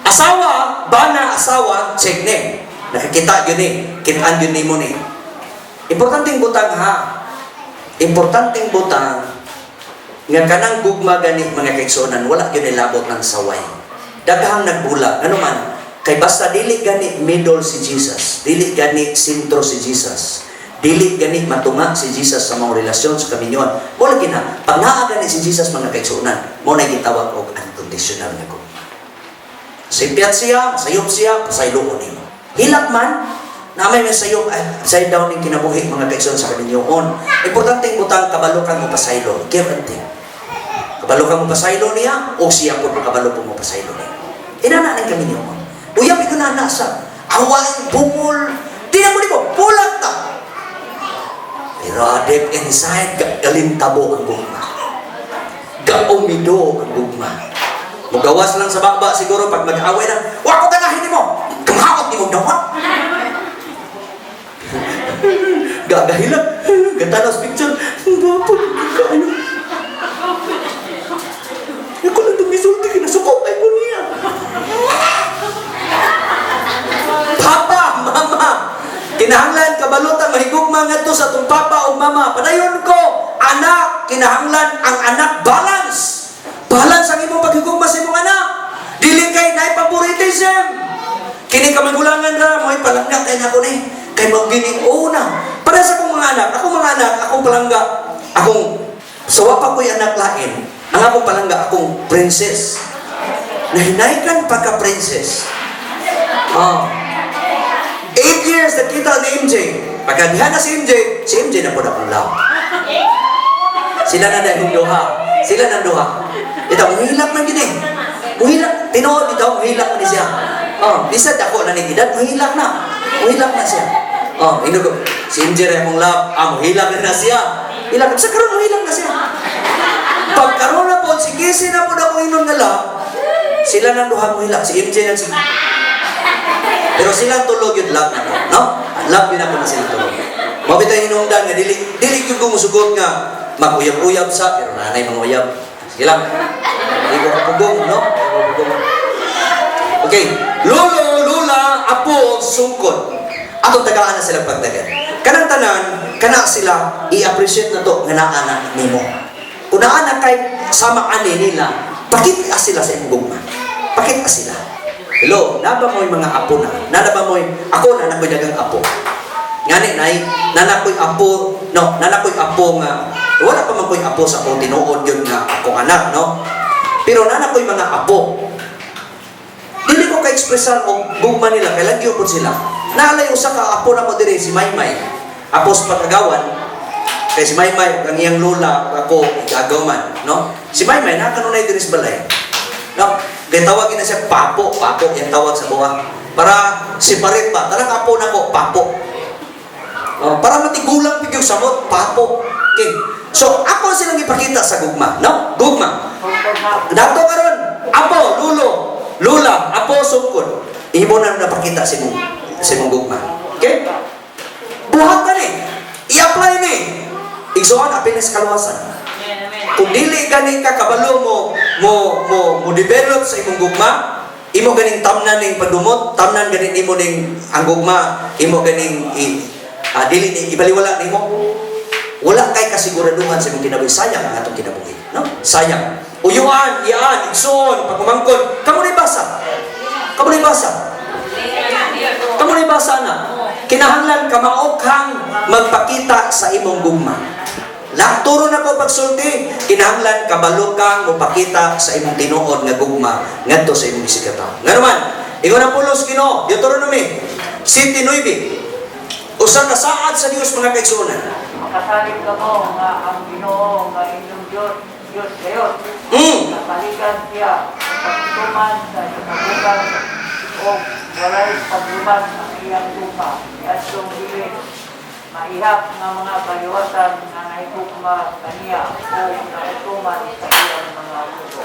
Speaker 1: Asawa, bana asawa, check ne. Nakikita yun eh. Kitaan yun mo ni. Importanteng butang ha. Importanteng butang. Nga kanang gugma gani mga kaigsunan, wala yun ilabot ng saway. Daghang nagbulag. Ano man? Kay basta dili gani middle si Jesus. Dili gani sentro si Jesus. Dili gani matunga si Jesus sa mga relasyon sa kaminyon. Wala gina. Pag naa gani si Jesus mga kaigsunan, mo na gitawag og unconditional na gugma. Simpiat siya, masayop siya, pasaylo ko nimo. Hilak man, na may masayop, upside down yung kinabuhi, mga kaigsoon sa kaminyoon. Importanteng butang, kabalo ka mo pasaylo. Give and take. Kabalo ka mo pasaylo niya, o siya po kabalo po mo pasaylo niya. Inana ng kaminyoon. Uyap ikaw na nasa, awain, bumul, tinan mo nimo, pulag ta. Pero deep inside, galintabo ang gugma. Gaumido ang gugma. Mugawas lang sa baba siguro pag mag-away na, wako ganahin mo! Kamahakot ni mo dawa! Gagahilan! Ganda na sa picture! Bapo, ano? Ako lang tumisulti, kinasukopay mo niya! Papa! Mama! Kinahanglan, kabalutan, mahigugma nga to sa itong papa o mama. Padayon ko, anak! Kinahanglan ang anak balance! Balance ang imong paghigugma sa imong anak. Dili kay naay favoritism. Kini ka magulangan ra mo palangga kay nako ni. Kay magbining una. Para sa akong mga anak, akong palangga, akong sawa pa ko'y anak lain. Ang akong palangga, akong princess. Nahinaykan pagka-princess. 8 years nakita ni MJ. Pagkadihan na si MJ na po na akong love. Sila na dahil duha. Ito, muhilak man gini. Muhilak. Tinood ito, muhilak na siya. Bisa dako na ni edad, muhilak na. Muhilak na siya. Inugo. Si MJ rin mong love. Muhilak na siya. Hilak. Sa karoon, muhilak na siya. Pagkaroon na po, si Kisi na po na kung inon na love, sila nang duha muhilak. Si MJ na siya. Pero silang tulog yung love na po. No? Love yun na po na silang tulog. Mabitay hinungdan nga, dili yung gumusugot nga, mag-uyab-uyab sa, pero nanay mga uyab. Sige lang. Hindi ko kapugong, no? Okay. Lolo, lula, apo, sungkod. Atong tagaan na sila pagdagan. Kanang tanan, kana sila, i-appreciate na to, nga naanak nimo. Kung naanak kay sama ani nila, pakita sila sa imong gugma. Pakita sila. Hello, naba mo'y mga apo na. Naba mo'y, ako na nakoy dagang apo. Ngani nay, nanakoy apo, no, nanakoy apo nga, wala pa man ko'y apo sa akong tinuod yun nga akong anak, no? Pero nanakoy mga apo. Dili ko ka-expressan o gugma nila, kaya lagyo po sila. Naalay usa ka apo na ko dire, si Maymay. Apo sa pagkagawan, kaya si Maymay, ang iyang lola, ako, igagaw man, no? Si Maymay, nakanunay dire sa balay. No? Kaya tawagin na siya papo, yung tawag sa buha. Para separate ba? Tarang apo na ko, papo. Para matigulang bigyung samot, papo. Okay. So, ako silang ipakita sa gugma. No? Gugma. Dato karon, apo, lulo, lula, apo, sungkod. Imo na napakita si mong gugma. Okay? Buhat ka ni. I-apply ni. Igsoon, apin na sa kaluwasan. Kung dili gani ka kabalo mo develop sa imong gugma, imo ganing tamnan ning padumot, tamnan ganin imo ning ang gugma, imo ganing dili ni ibaliwala nimo. Wala kay kasiguraduhan sa imong kinabuhi, sayang ang atong kinabuhi, no? Sayang. Uyuan, iyaan, igsoon, pagmamangkon, kamo ni basa. Kamo ni basa. Kamo ni basa na. Kinahanglan ka maokhang magpakita sa imong gugma. Turo na ko pagsulti, kinahanglan kabalo kang mopakita sa imong tinuod nga gugma ngadto sa imong gisikataw. Nga naman, ingon ang pulos Ginoo, Deuteronomy 7:9. Usa ka saad sa Dios mga kaigsuonan.
Speaker 4: Makasalig ka mo nga ang Ginoo nga inyong Diyos gayon. Kapaligan siya pagtuman sa kabugan o walay pagluman ang iyang lupa. At yung dili maihap nga mga kaliwatan nga naigugma kaniya o naituman sa iyang mga lupa.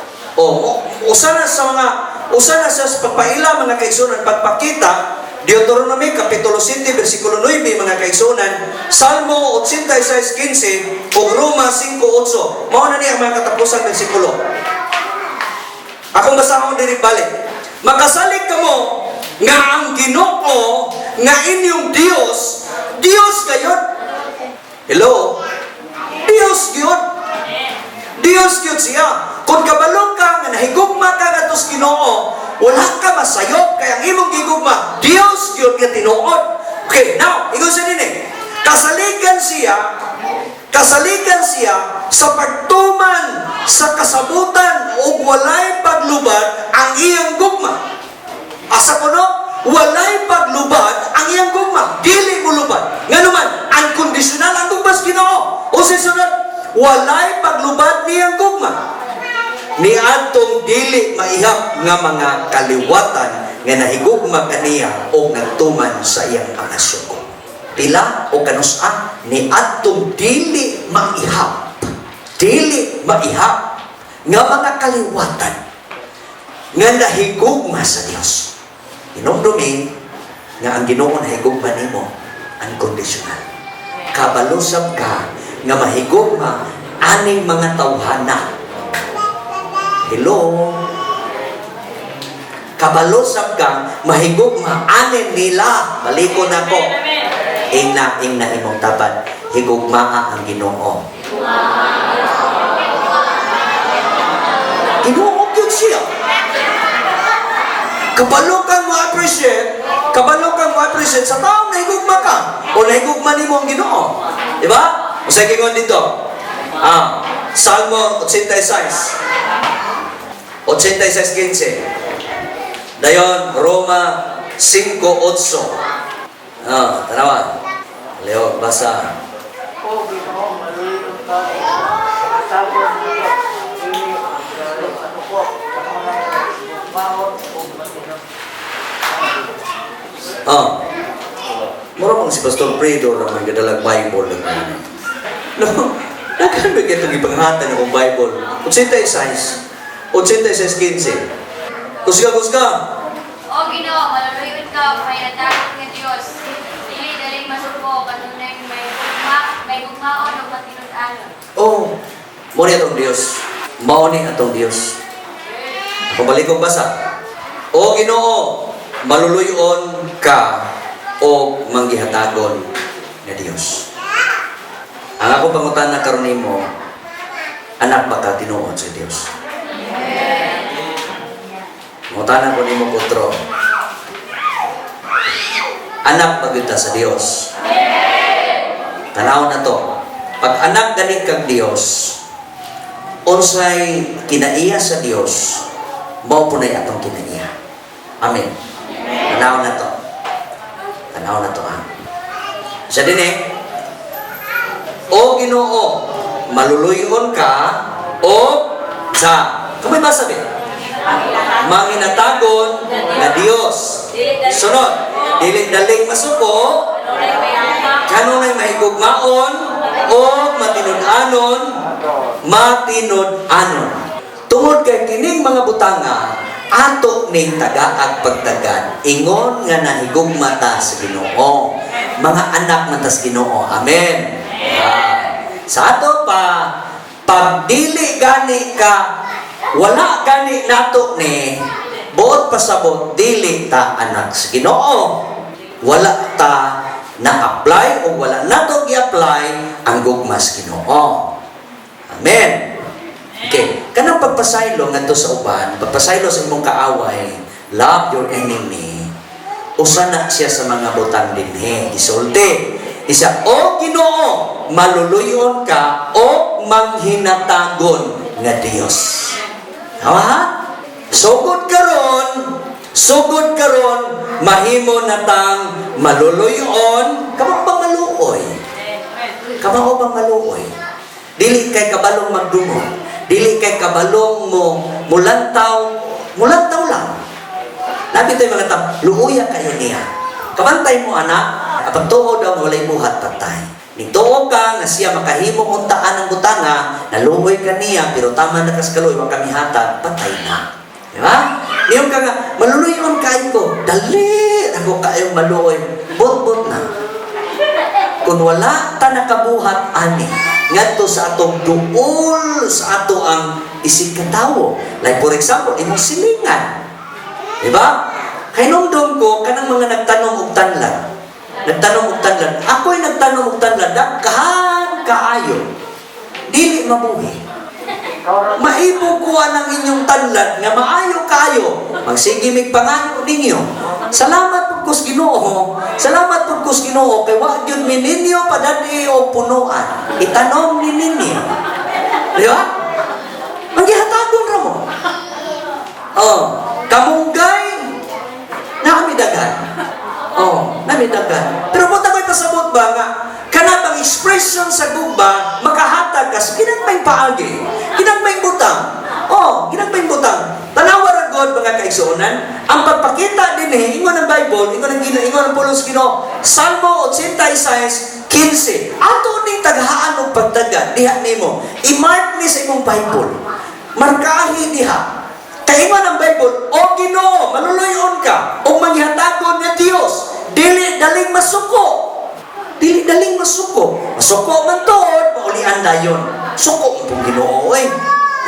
Speaker 1: Usa na sa pagpaila mga kaigsuonan pagpakita. Deuteronomy kapitulo 7 bersikulo 9 mga kaigsuonan, Salmo 86:15 ug Roma 5:8. Mao na ni ang mga katapusang bersikulo. Akong basahon diri balik. Makasalig kamo nga ang Ginoo nga inyong Dios, Dios gayud. Hello. Dios gyud. Dios gyud siya. Kung kabalo ka nga nahigugma ka ngadto Ginoo, wala ka masayop kay ang imong gigugma Dios gyud nga tinuod. Okay, now ingon sa dinhi, kasaligan siya sa pagtuman sa kasabutan ug walay paglubad ang iyang gugma. Asa kuno walay paglubad ang iyang gugma, dili mulubad. Nganuman unconditional ang gugma sa Ginoo. O sunod, walay paglubad niyang gugma. Ni atong dili maihap nga mga kaliwatan nga nahigugma kaniya o nagtuman sa iyang mga suko. Pila o kanusa ni atong dili maihap nga mga kaliwatan nga nahigugma sa Dios. Inomdumi nga ang Ginoo nahigugma nimo unconditional. Kabalusab ka nga mahigugma aning mga tawhana. Hello. Kabalusab kang mahigugma anin nila. Baliko na ko. Ingna imong tapat. Higugmaa ang Ginoo. Ginoo gyud siya. Kabalo kang ma-appreciate sa taong nahigugma ka o nahigugma nimo ang Ginoo. Di ba? Usa gingon dito. Salmo 86. 86:15. Dayon, Roma 5:8. Tanawa. Leo, basa.
Speaker 4: O Ginoo, malulong ka, sabon niya, dili, ano po, sa mga mahon o matinong.
Speaker 1: Mura pang si Pastor Fredo na may gadalag Bible. No, nakanbig itong ipanghatan ng Bible. 86:15. Kusga.
Speaker 5: O Ginoo, maluluyon ka, pahinatapos ng Dios. Dili daling masuko, kanunay may gugmaon o patinud-anon.
Speaker 1: Mao ni atong Dios. Mao ni atong Dios. Ako balik kong basa. O Ginoo, maluluyon ka o manggihatagon na Dios. Ang ako pangutana karon nimo, anak ba ka tinuod sa Dios? Mutana ko nimo putro. Anak ba kita sa Dios? Tanaw na to. Pag anak gani kag Dios, unsay kinaiya sa Dios, mao po na atong kinaiya. Amen. Tanaw na to. Sa dinhi, o Ginoo, maluluyon ka o sa. Kamay ba sabi? Manginatagon na Dios. Sunod, dili daling masuko, kanunay mahigugmaon o matinud-anon. Tungod kay kining mga butanga ato ning tagaag pagtagad ingon nga nahigugma ta sa Ginoo. Mga anak man ta sa Ginoo. Amen. Sa ato pa pag dili gani ka wala gani nato ni buot pasabot dili ta anak sa Ginoo. Wala ta na-apply o wala nato gi-apply ang gugma sa Ginoo. Amen. Okay, kanang pagpasaylo ngadto sa uban, pagpasaylo sa imong kaaway, love your enemy. Usa na siya sa mga butang dinhi, isulti. Isa, o Ginoo, maluluyon ka o manghinatagon nga Dios. Ha? Sugod karon, mahimo natang maluluyon, kamao ba maluoy? Kamao ba maluoy? Dili kay kabalong magdungog. Dili kay kabalong mo mulantaw lang. Labi tayo mga tao, luuya kayo niya. Kamantay mo anak, kapag tuo daw walay buhat patay. Nituo ka nga siya makahimo untaan ang butanga, naluoy ka niya, pero tama na kaskaloy, wag kami hatag, patay na. Di ba? Niyon ka nga, maluluyon kain ko, dali, ako kayong maluoy, bot-bot na. Kung wala ta nakabuhat ani ngadto sa atong duol sa ato ang isig katawo, like for example imong silingan, di ba? Kay nungdom ko kanang mga nagtanong og tanlan, ako'y nagtanong og tanlan, daghan kaayo dili mabuhi. Maibo kuha ng inyong tanlan nga maayo kayo magsige mig pangayo ninyo. Salamat po kus Ginoo. Salamat po kus Ginoo kay wa gyud mi ninyo padadi o punuan. Itanom ni ninyo. Di ba? Manggihatagon ra mo. Kamunggay na daghan. Nami daghan. Pero mo tagoy pasabot ba nga kanang expression sa gugma makahatag ka sa ginagmayng paagi, ginagmayng butang. Ginagmayng butang. Tanawa ra God mga kaigsuonan, ang pagpakita dinhi ingon ang Bible, ingon ang Pulong sa Ginoo, Salmo 86:15. Ato ning taghaan og pagtagad diha nimo. I-mark ni sa imong Bible. Markahi diha. Kay ingon ang Bible, o Ginoo, maluluyon ka ug manghatagon nga Dios, dili daling masuko. Dili daling masuko. Masuko man tuod, maulian dayon. Suko mo pong Ginoo,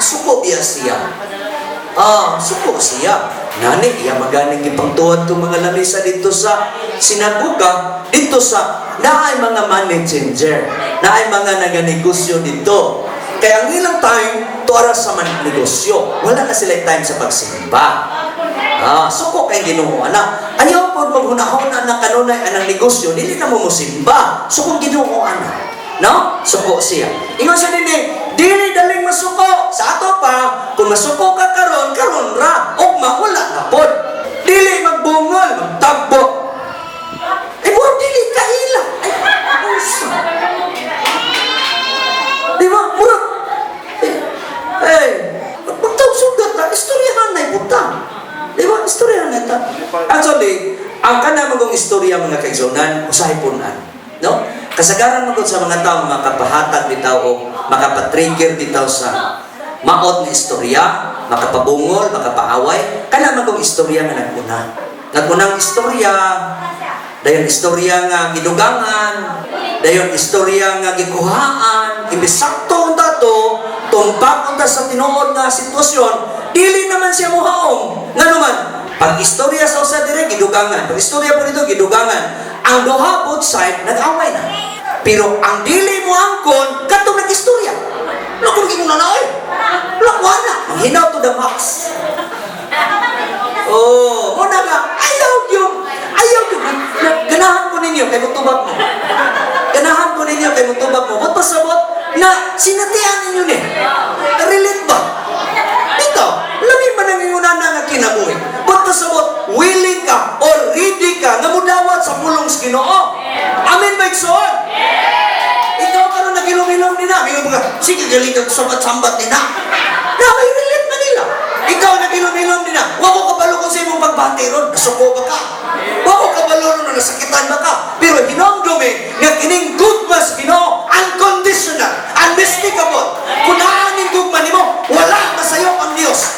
Speaker 1: suko biya siya. Suko siya. Nani, iya maganing ipangtuwad itong mga lamisa dito sa sinaguga, dito sa naay mga money changer, naay mga naganegosyo dito. Kaya ang ilang time, tuara sa negosyo. Wala na sila time sa pagsimba. Suko kay Ginoo ana. Ayaw po maghunahon na kanunay anang negosyo, dili na mo musimba. Suko Ginoo ana. No? Suko siya. Ingon sa dili daling masuko. Sa ato pa, kung masuko ka karon ra, og mawala na pod. Dili magbungol, magtagbo. Mo dili ka ila. Di ba? Murag. Magtawsugat na, istoryahan na ibutang. Di ba? Istoryahan na ita. Actually, ang kanang magong istorya mga kaigsunan, usahay punan. No? Kasagaran mo sa mga tao makapahatag bitaw o makapatrigger bitaw sa maot na istorya, makapabungol, makapaaway, kana magong istorya nga naguna. Nagunang istorya, dayon istorya nga gidugangan, dayon istorya nga gikuhaan, ibisakto unta to, tumpak unta sa tinuod nga sitwasyon, dili naman siya muhaom. Nga naman, pag istorya sa usa dire gidugangan, pag istorya po dito gidugangan, ang duha both side nag-away na. Pero ang dili mo angkon katong nag-istorya. Lakon gi mo na naoy. Lakwan na, manghinaw to the max. Mo na nga ayaw gyud. Ganahan ko ninyo kay mutubag mo. Ganahan ko ninyo kay mutubag mo. Ba't pasabot na sinatian ninyo ni? Relate ba? Dito, labi man ang ingunan nga kinabuhi. Ba't pasabot willing ka or ready ka nga mudawat sa pulong sa Ginoo? Amen ba igsoon? Ikaw karon nagilom-ilom nina, ngayon mga sige galing kag sambat-sambat nina. Na may relate man nila. Ikaw nagilom-ilom nina, wa ko kabalo kung sa imong pagbati ron, nasuko ba ka? Wa ko kabalo ron nasakitan ba ka? Pero hinumdumi nga kining gugma sa Ginoo, unconditional, unmistakable. Kung naaning gugma nimo, wala masayo ang Dios.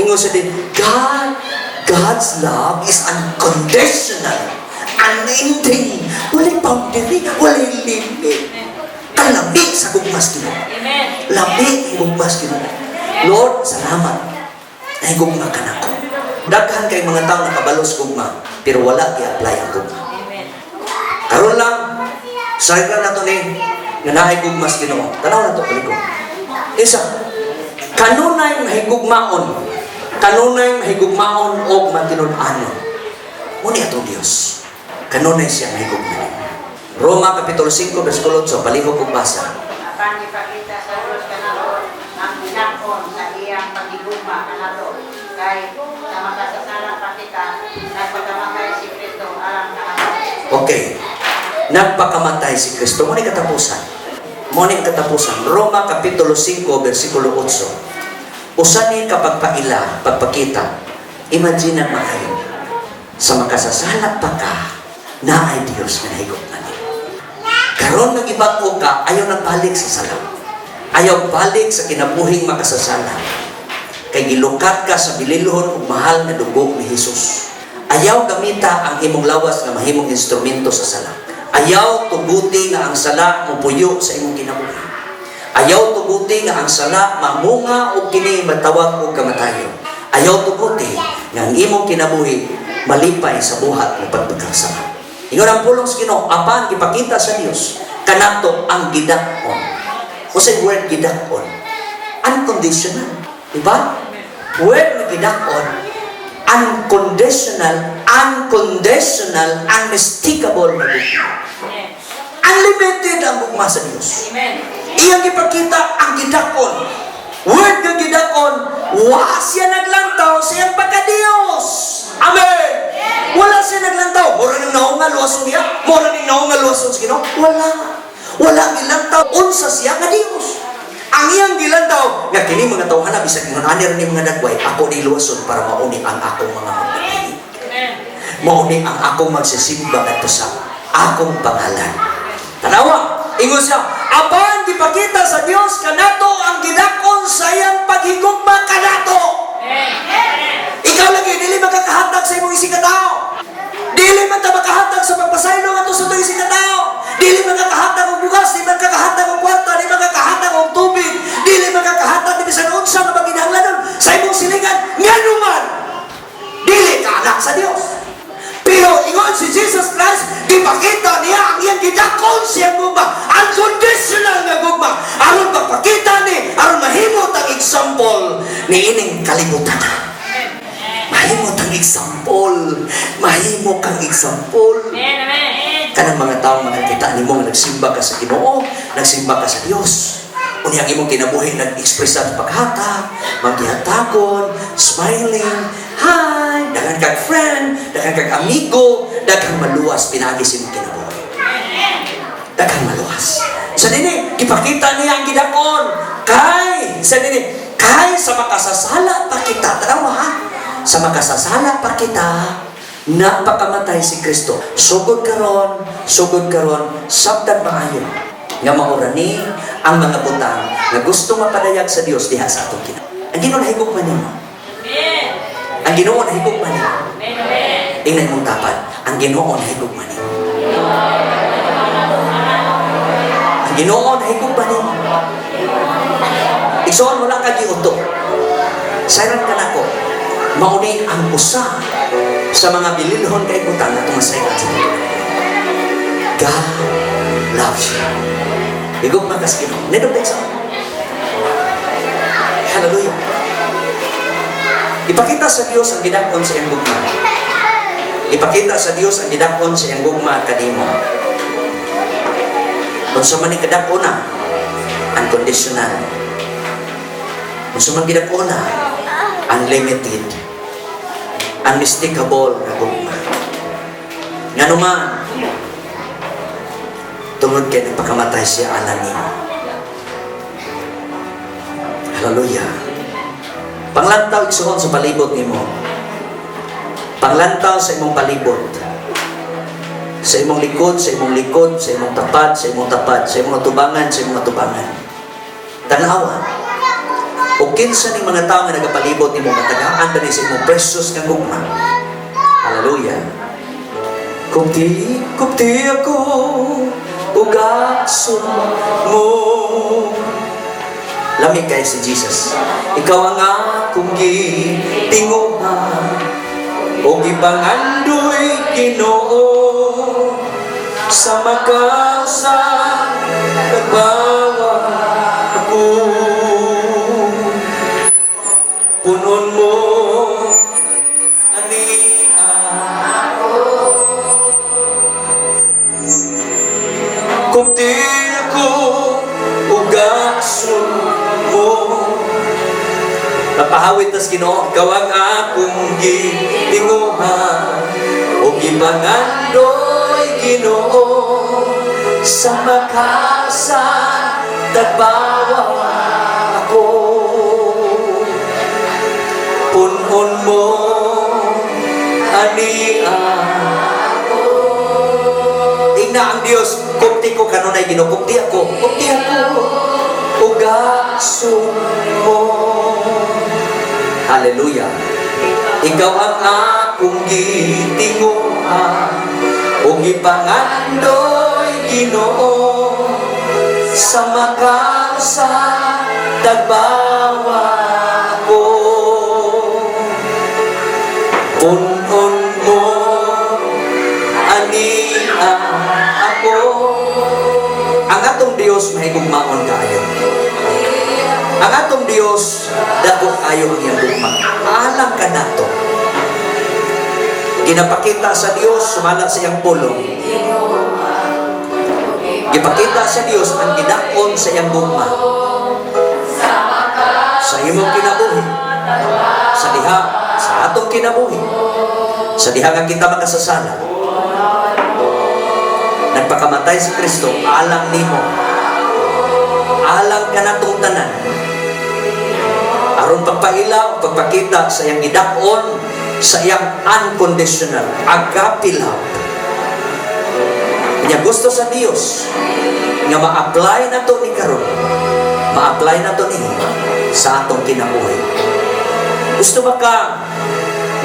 Speaker 1: Ingon sa din, God's love is unconditional, unending, walay boundary, walay limit. Kalabik sa gugmas Ginoo. Labik ang gugmas Ginoo. Lord, salamat. Ay gugma ka na ko. Daghan kay mga tao nakabalos gugma, pero wala i-apply ang gugma. Karon lang, sarga na to ni, nga naay gugmas Ginoo. Tanaw na to, balik ko. Isa, kanunay mahigugmaon. Kanunay mahigugmaon o matinud-anon. Muni atong Dios. Kanunay siya mahigugmaon. Roma Kapitulo 5, versikulo 8, palihog kong basa.
Speaker 4: Apan ipakita sa Diyos kanato ang ginakon sa iyang pagigugma kanato. Kay sa makasasala pa kita, nagpakamatay si Kristo alang kanato.
Speaker 1: Okay. Nagpakamatay si Kristo. Muni katapusan. Muni katapusan. Roma Kapitulo 5, versikulo 8. Usanin kapag paila, pagpakita, imagine ang maayo. Sa makasasala pa ka, na ay Diyos na nahigugma. Karon nag-ibag-o ka, ayaw nagbalik sa sala. Ayaw balik sa kinabuhing makasasala. Kay gilukat ka sa bililhon ug mahal na dugo ni Jesus. Ayaw gamita ang imong lawas nga mahimong instrumento sa sala. Ayaw tuguti nga ang sala mupuyo sa imong kinabuhi. Ayaw tuguti nga ang sala mamunga o kini matawag og kamatayon. Ayaw tuguti nga ang imong kinabuhi malipay sa buhat ng pagpagkasama. Ingon ang pulong sa Ginoo, apan ipakita sa Dios kanato ang gidakon. O sa word gidakon, unconditional, di ba? Word na gidakon, unconditional, unmistakable na gugma. Unlimited ang gugma sa Dios. Iyang ipakita ang gidakon. Word ng gidakon, wa siya naglantaw sa iyang pagka-Dios. Amen! Wala siya naglantaw. Mura nang naunga luwason niya. Mura nang naunga luwason sa Ginoo. Wala gilantaw. Unsa siya nga Dios. Ang iyang gilantaw, nga kini mga tawhana bisag ingon ani rin mga nagway, ako ni luwason para mauni ang akong mga magpapahig. Mauni ang akong magsisimba at sa akong paghalad. Tanawa, ingon siya, apan gipakita sa Dios kanato ang gidakon sa iyang paghigugma kanato. Ikaw lagi, dili magkakahatag sa imong isig katao. Dili man ta makahatag sa pagpasaylo nga to sa itong isig katao. Dili magkakahatag og bugas, dili magkakahatag og kwarta, dili magkakahatag og tubig, dili magkakahatag ni bisan unsa nga maginahanglanon sa imong silingan nganuman. Dili ka anak sa Dios. Pero ingon si Jesus Christ, ipakita niya ang iyang gidakon siyang gugma, unconditional na gugma. Aron pagpakita ni, aron mahimot ang example ni ining kalibutan. Mahimo kang example. Mahimo kang example. Kanang mga tao makakita nimo nga nagsimba ka sa Ginoo, nagsimba ka sa Dios. Unya ang imong kinabuhi nag-express sa paghata, magihatagon, smiling, hi, daghang kag friend, daghang kag amigo, daghang maluwas pinagi sa imong kinabuhi. Daghang maluwas. Sa dini, ipakita niya ang gidakon. Kay sa makasasala pa kita. Tanawa ha? Sa makasasala pa kita, napakamatay si Kristo. Sugod karon, sabdan maayo. Nga maurani ang mga butang na gusto mapadayag sa Dios diha sa atong Ginoo. Ang Ginoo nahigugma nimo. Ang Ginoo nahigugma nimo. Ingnan mong tapat, ang Ginoo nahigugma nimo. Ang Ginoo nahigugma nimo. Igsoon wala ka giuto. Sayran ka nako. Mauni ang usa sa mga bililhon kay butang na tumasayran sa Ginoo. God loves you. Igog magas Ginoo. Nito sa. Hallelujah. Ipakita sa Dios ang gidakon sa iyang gugma. Ipakita sa Dios ang gidakon sa iyang gugma kadimo. Unsa man ni kadakona? Unconditional. Unsa man gidakona? Unlimited. Unmistakable na gugma. Ngano man tungod kay nagpakamatay siya alang nimo. Hallelujah. Panglantaw igsoon sa palibot nimo. Panglantaw sa imong palibot. Sa imong likod, sa imong likod, sa imong tapat, sa imong tapat, sa imong tubangan, sa imong tubangan. Tanawa. O kinsa ning mga tao nga nagapalibot nimo matagaan ba ni sa imong precious nga gugma. Hallelujah. Kupti ako ugason mo. Lamig kay si Jesus. Ikaw ang akong gitinguhan o gipangandoy Ginoo sa makasa nagbawa ako. Punon mo ani ako. Kupti ako ugason mo. Napahawit tas Ginoo, ikaw ang akong gitinguhan o gipangandoy Ginoo sa makasa tagbawa ako. Punon mo ani ako. Tingna ang Dios, kupti ko kanunay Ginoo, kupti ako ugason mo. Hallelujah. Ikaw ang akong gitinguhan o gipangandoy Ginoo sa makasa tagbawa ako. Punon mo ani ako. Ang atong Dios mahigugmaon kaayo. Ang atong Dios dako kayo ang iyang gugma. Alang kanato. Ginapakita sa Dios sumala sa iyang pulong. Gipakita sa Dios ang gidakon sa iyang gugma. Sa imong kinabuhi. Sa diha sa atong kinabuhi. Sa diha nga kita makasasala. Nagpakamatay si Kristo alang nimo. Alang kanatong tanan. Aron pagpailaw, pagpakita sa iyang gidakon, sa iyang unconditional, agape love. Niya gusto sa Dios nga ma-apply na to ni karon, ma-apply na to ni sa atong kinabuhi. Gusto ba ka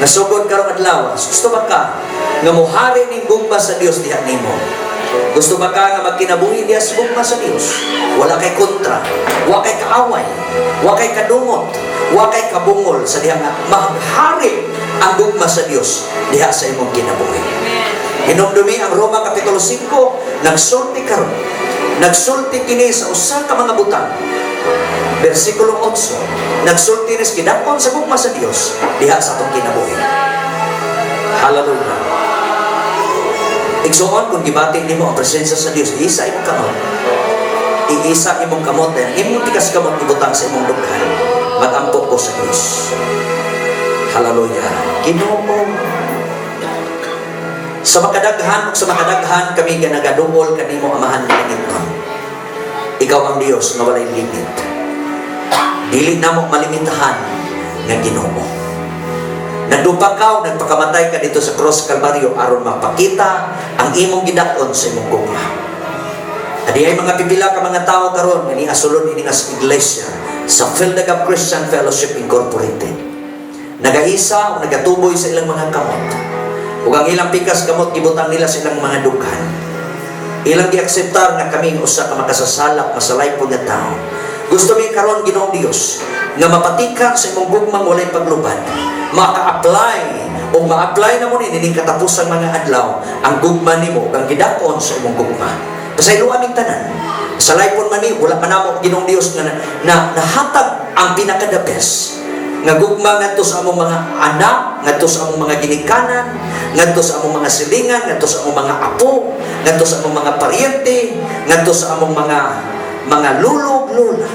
Speaker 1: nasugod karong adlaw? Gusto ba ka nga muhari ning gugma sa Dios diha nimo? Gusto ba ka nga magkinabuhi diha sa gugma sa Dios? Wala kay kontra, wa kay kaaway, wa kay kadungot, wa kay kabungol sa diha nga maghari ang gugma sa Dios diha sa imong kinabuhi. Hinumdumi ang Roma Kapitulo 5, nagsulti karon. Nagsulti kini sa usa ka mga butang. Versikulo 8, nagsulti ni gidakon sa gugma sa Dios diha sa atong kinabuhi. Hallelujah. Igsuon kung gibating nimo ang presensya sa Dios, iisa imong kamot. Iisa imong kamot and imong tikas kamot ibutang sa imong dughan. Magampo ko sa Dios. Hallelujah. Ginoo. Sa makadaghan ug sa makadaghan kami ganagadungol kanimo amahan ng langit. Ikaw ang Dios nga walay limit. Dili namo malimitahan nga Ginoo. Nagdupakaw, nagpakamatay ka dito sa cross Kalbaryo aron mapakita ang imong gidakon sa imong gugma. Adi ay mga pipila ka mga tao karon nga niasulod ini nga iglesia sa Field of Christian Fellowship Incorporated. Nagaisa o nagatuboy sa ilang mga kamot. Ug ang ilang pikas kamot gibutang nila sa ilang mga dughan. Ilang giakseptar nga kami usa ka makasasalak masalaypon nga tao. Gusto mi karon Ginoong Dios nga mapatikak sa imong gugmang walay paglubad. Maka-apply o ma-apply na mo ni ning katapusang mga adlaw ang gugma nimo kang gidakon sa imong gugma. Pasaylo aming tanan. Sa laypon man ni wala pa namo Ginoong Dios nga nahatag ang pinaka-the best nga gugma ngadto sa among mga anak, ngadto sa among mga ginikanan, ngadto sa among mga silingan, ngadto sa among mga apo, ngadto sa among mga paryente, ngadto sa among mga lulog-lula.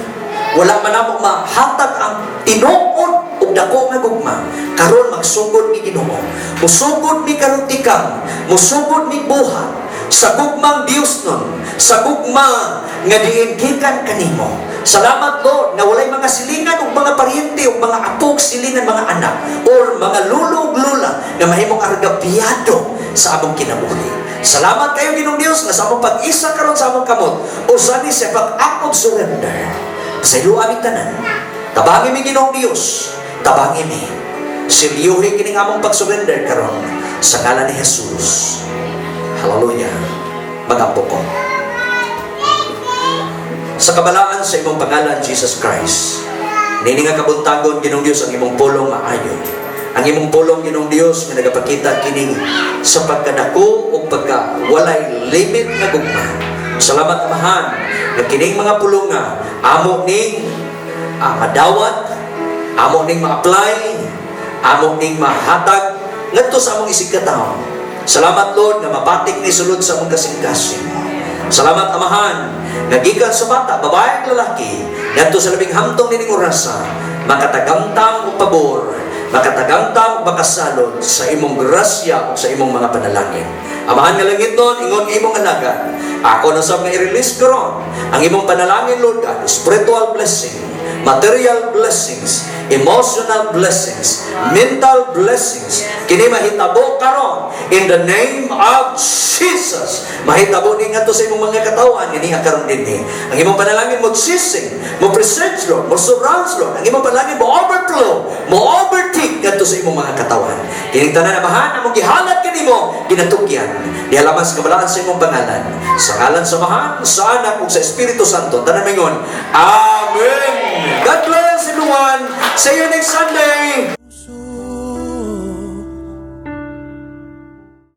Speaker 1: Wala man namo mahatag ang tinuod ug dako nga gugma. Karon magsugod mi Ginoo. Musugod mi karon tikang, musugod mi buhat sa gugmang Dios nun, sa gugma nga diin gikan kanimo. Salamat Lord nga walay mga silingan ug mga paryente ug mga apog silingan mga anak or mga lulog-lula nga mahimong argapiyado sa among kinabuhi. Salamat kayo Ginoong Dios nga sa among pag-isa karon sa among kamot usa ni sa pag-akog surrender. Sa ilo aming tanan. Tabangi mi Ginoong Dios, tabangi mi. Seryohi kining among pag-surrender karon sa ngalan ni Jesus. Hallelujah. Magampo ko. Sa kabalaan sa imong pangalan, Jesus Christ, nini nga kabuntagon Ginoong Dios ang imong pulong maayo. Ang imong pulong Ginoong Dios nga nagapakita kining sa pagkadako o pagkawalay limit nga gugma. Salamat Amahan nga kining mga pulong nga amo ning madawat, amo ning ma-apply, amo ning mahatag ngadto sa among isig katawo. Salamat Lord nga mapatik ni sulod sa among kasing-kasing. Salamat Amahan nga gikan sa bata, babae ug lalaki ngadto sa labing hamtong nining orasa makatagamtang og pabor, makatagamtang og makasalod sa imong grasya ug sa imong mga panalangin. Amahan nga langit nun, ingon imong alaga. Ako na sab nga i-release karon ang imong panalangin Lord God, spiritual blessing, material blessings, emotional blessings, mental blessings. Kini mahitabo karon in the name of Jesus. Mahitabo ni ngadto sa imong mga katawan ini karon dinhi. Ang imong panalangin mo sising, mo presence Lord, mo surrounds Lord. Ang imong panalangin mo overflow, mo overtake ngadto sa imong mga katawan. Kining tanan Amahan among gihalat kanimo ginatukyan. Dialaman sa kabalaan sa imong pangalan. Sa ngalan sa Amahan, sa Anak ug sa Espiritu Santo. Tanan mingon. Amen. God bless everyone. See you next Sunday.